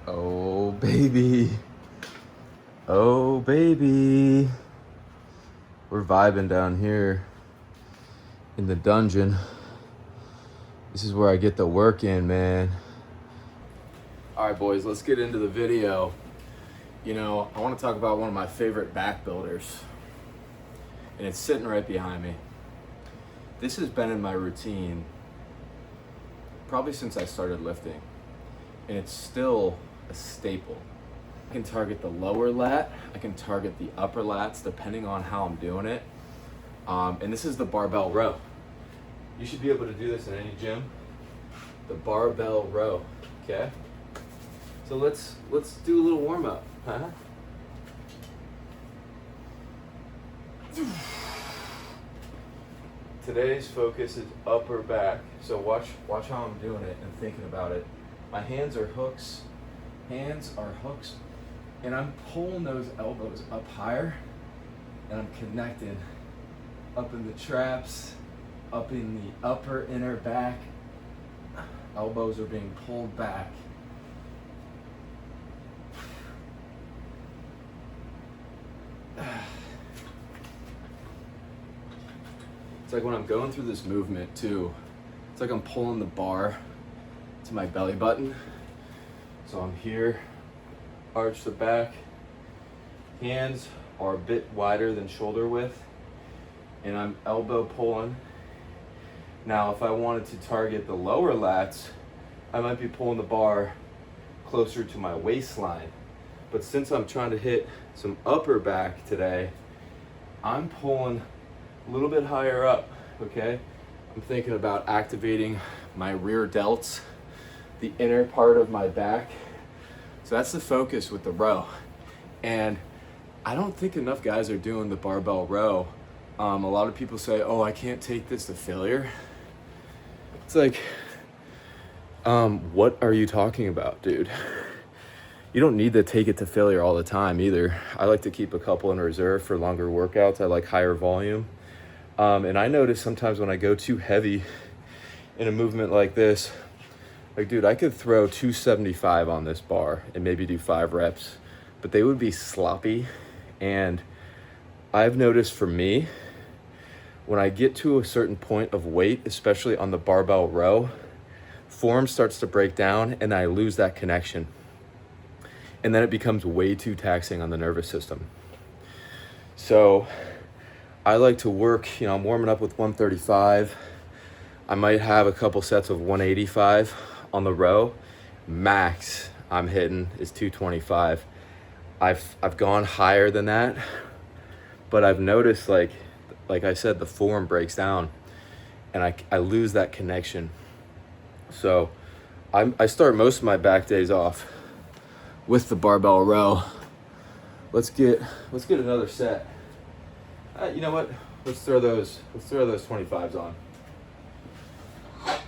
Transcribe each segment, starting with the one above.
Oh, baby. Oh, baby. We're vibing down here in the dungeon. This is where I get the work in, man. All right, boys, let's get into the video. You know, I want to talk about one of my favorite back builders, and it's sitting right behind me. This has been in my routine probably since I started lifting, and it's still a staple. I can target the lower lat, I can target the upper lats depending on how I'm doing it. And this is the barbell row. You should be able to do this in any gym. The barbell row, okay? So let's do a little warm up, huh? Today's focus is upper back. So watch how I'm doing it and thinking about it. My hands are hooks, and I'm pulling those elbows up higher, and I'm connected up in the traps, up in the upper inner back. Elbows are being pulled back. It's like when I'm going through this movement too, it's like I'm pulling the bar to my belly button. So I'm here, arch the back, hands are a bit wider than shoulder width, and I'm elbow pulling. Now, if I wanted to target the lower lats, I might be pulling the bar closer to my waistline. But since I'm trying to hit some upper back today, I'm pulling a little bit higher up, okay? I'm thinking about activating my rear delts, the inner part of my back. So that's the focus with the row. And I don't think enough guys are doing the barbell row. A lot of people say, oh, I can't take this to failure. It's like, what are you talking about, dude? You don't need to take it to failure all the time either. I like to keep a couple in reserve for longer workouts. I like higher volume. And I notice sometimes when I go too heavy in a movement like this, like, dude, I could throw 275 on this bar and maybe do 5 reps, but they would be sloppy. And I've noticed for me, when I get to a certain point of weight, especially on the barbell row, form starts to break down and I lose that connection. And then it becomes way too taxing on the nervous system. So I like to work, I'm warming up with 135. I might have a couple sets of 185 on the row. Max I'm hitting is 225. I've gone higher than that, but I've noticed, like I said, the form breaks down and I lose that connection. So I start most of my back days off with the barbell row. Let's get another set. You know what? Let's throw those 25s on.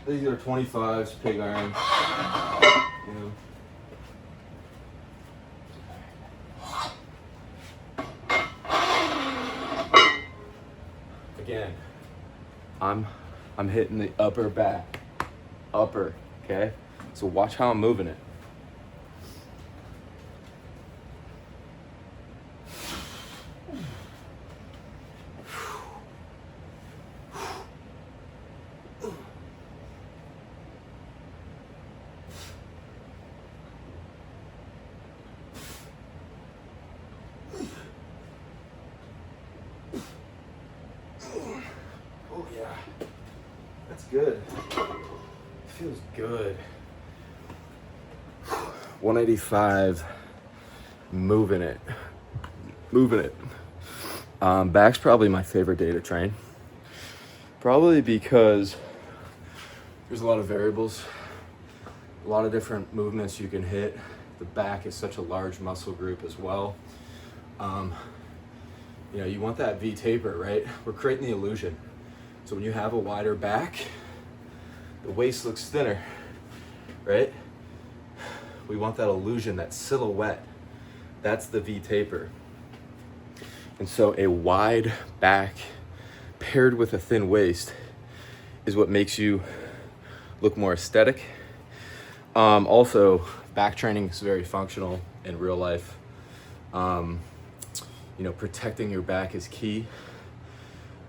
These are 25s, pig iron. You know. Again, I'm hitting the upper back. Upper, okay? So watch how I'm moving it. Oh yeah, that's good. Feels good. 185, moving it. Back's probably my favorite day to train. Probably because there's a lot of variables, a lot of different movements you can hit. The back is such a large muscle group as well. You want that V taper, right? We're creating the illusion. So when you have a wider back, the waist looks thinner, right? We want that illusion, that silhouette. That's the V taper. And so a wide back paired with a thin waist is what makes you look more aesthetic. Also, back training is very functional in real life. You know, protecting your back is key.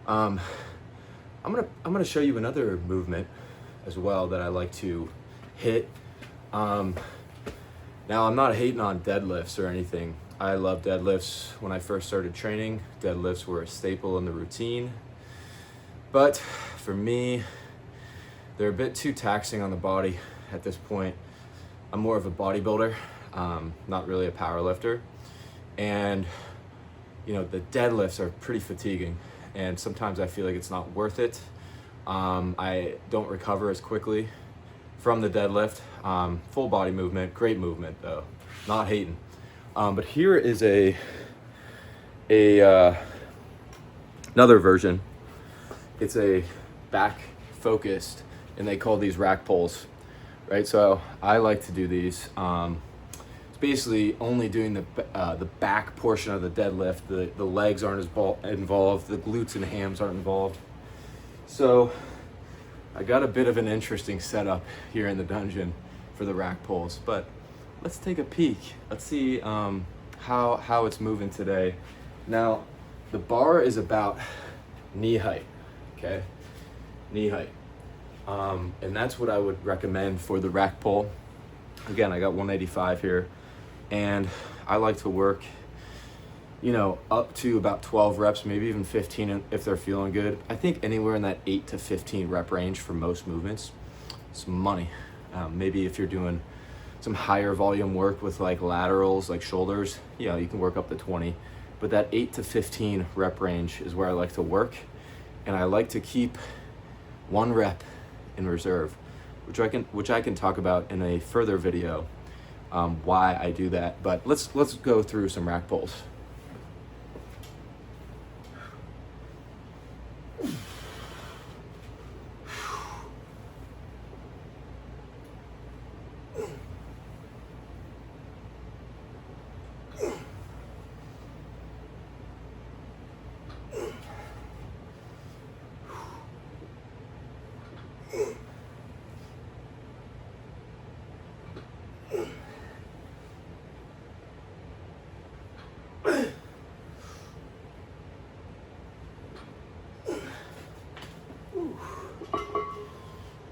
I'm gonna show you another movement as well that I like to hit. Now, I'm not hating on deadlifts or anything. I love deadlifts. When I first started training, deadlifts were a staple in the routine. But for me, they're a bit too taxing on the body at this point. I'm more of a bodybuilder, not really a power lifter. And, you know, the deadlifts are pretty fatiguing. And sometimes I feel like it's not worth it. I don't recover as quickly from the deadlift. Full body movement, great movement though, not hating. But here is another version. It's a back focused, and they call these rack pulls, right? So I like to do these. It's basically only doing the back portion of the deadlift. The legs aren't as involved. The glutes and hams aren't involved. So I got a bit of an interesting setup here in the dungeon for the rack pulls, but let's take a peek. Let's see how it's moving today. Now, the bar is about knee height, okay? Knee height. And that's what I would recommend for the rack pull. Again, I got 185 here, and I like to work, you know, up to about 12 reps, maybe even 15 if they're feeling good. I think anywhere in that 8 to 15 rep range for most movements, some money. Maybe if you're doing some higher volume work with like laterals, like shoulders, you know, you can work up to 20. But that 8 to 15 rep range is where I like to work. And I like to keep 1 rep in reserve, which I can talk about in a further video, why I do that. But let's go through some rack pulls.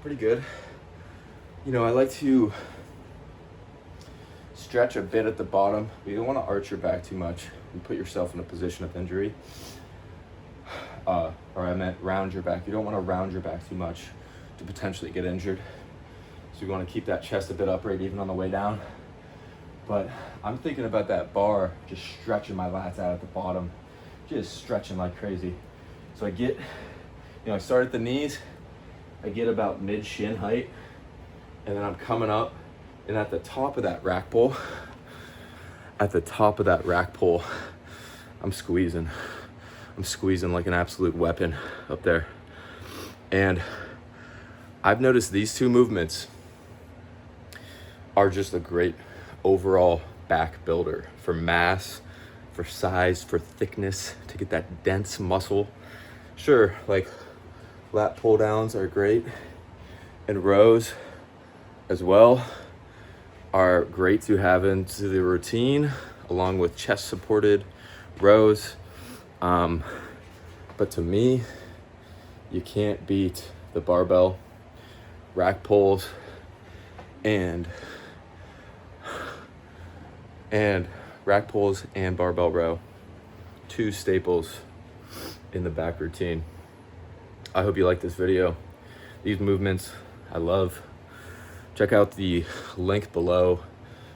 Pretty good. You know, I like to stretch a bit at the bottom, but you don't want to arch your back too much and put yourself in a position of injury. Or I meant round your back. You don't want to round your back too much to potentially get injured. So you want to keep that chest a bit upright even on the way down. But I'm thinking about that bar, just stretching my lats out at the bottom, just stretching like crazy. So I get, I start at the knees, I get about mid shin height, and then I'm coming up, and at the top of that rack pull, I'm squeezing like an absolute weapon up there. And I've noticed these two movements are just a great overall back builder for mass, for size, for thickness, to get that dense muscle. Sure, like lat pull downs are great, and rows as well are great to have into the routine along with chest supported rows. But to me, you can't beat the barbell rack pulls and rack pulls and barbell row. Two staples in the back routine. I hope you like this video. These movements I love. Check out the link below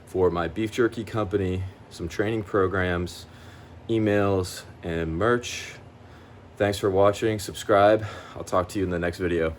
for my beef jerky company, some training programs, emails, and merch. Thanks for watching. Subscribe. I'll talk to you in the next video.